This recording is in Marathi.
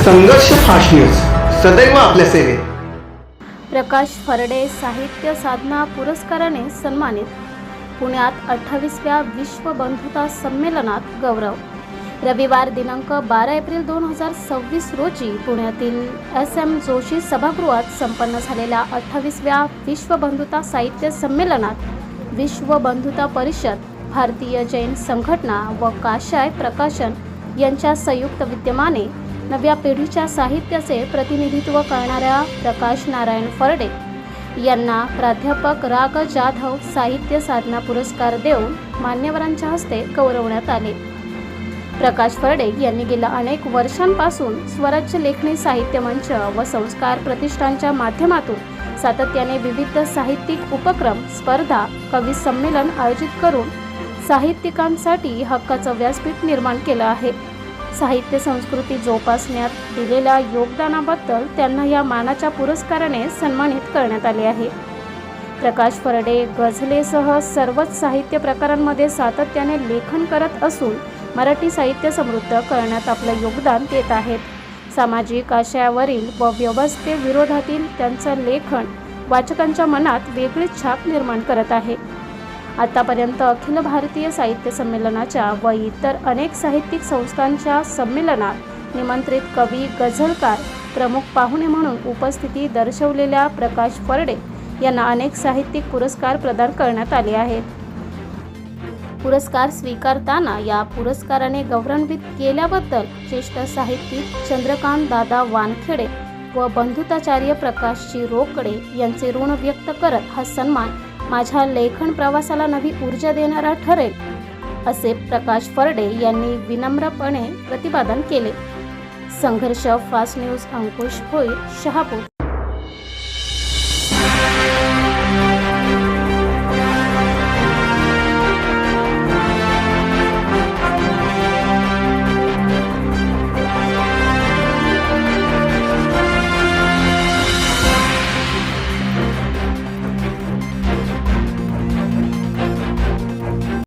संघर्ष फास्ट न्यूज सदैव आपल्या सेवेत। प्रकाश फरडे साहित्य साधना पुरस्काराने सन्मानित। पुण्यात 28व्या विश्व बंधुता संमेलनात गौरव। रविवार दिनांक 12 एप्रिल 2026 रोजी पुण्यातील SM जोशी सभागृहात संपन्न झालेल्या 28व्या विश्व बंधुता साहित्य संमेलनात विश्व बंधुता परिषद, भारतीय जैन संघटना व काशाय प्रकाशन यांच्या संयुक्त विद्यमाने नव्या पिढीच्या साहित्याचे प्रतिनिधित्व करणाऱ्या प्रकाश नारायण फरडे यांना प्राध्यापक राग जाधव साहित्य साधना पुरस्कार देऊन मान्यवरांच्या हस्ते गौरवण्यात आले। प्रकाश फरडे यांनी गेल्या अनेक वर्षांपासून स्वराज्य लेखणी साहित्य मंच व संस्कार प्रतिष्ठानच्या माध्यमातून सातत्याने विविध साहित्यिक उपक्रम, स्पर्धा, कवी संमेलन आयोजित करून साहित्यिकांसाठी हक्काचं व्यासपीठ निर्माण केलं आहे। साहित्य संस्कृती जोपासण्यात दिलेल्या योगदानाबद्दल त्यांना या मानाच्या पुरस्काराने सन्मानित करण्यात आले आहे। प्रकाश फरडे गझलेसह सर्वच साहित्य प्रकारांमध्ये सातत्याने लेखन करत असून मराठी साहित्य समृद्ध करण्यात आपलं योगदान देत आहेत। सामाजिक आशयावरील व व्यवस्थेविरोधातील त्यांचं लेखन वाचकांच्या मनात वेगळीच छाप निर्माण करत आहे। आतापर्यंत अखिल भारतीय साहित्य संमेलनाच्या व इतर अनेक साहित्यिक संस्थांच्या संमेलनात निमंत्रित कवी, गझलकार, प्रमुख पाहुणे म्हणून उपस्थिती दर्शवलेल्या प्रकाश फरडे यांना अनेक साहित्यिक पुरस्कार प्रदान करण्यात आले आहेत। पुरस्कार स्वीकारताना या पुरस्काराने गौरवान्वित केल्याबद्दल ज्येष्ठ साहित्यिक चंद्रकांत दादा वानखेडे व बंधुताचार्य प्रकाशजी रोकडे यांचे ऋण व्यक्त करत हा सन्मान माझ्या लेखन प्रवासाला नवी ऊर्जा देणारा ठरेल, असे प्रकाश फरडे यांनी विनम्रपणे प्रतिपादन केले। संघर्ष फास्ट न्यूज अंकुश भोईर, शहापूर।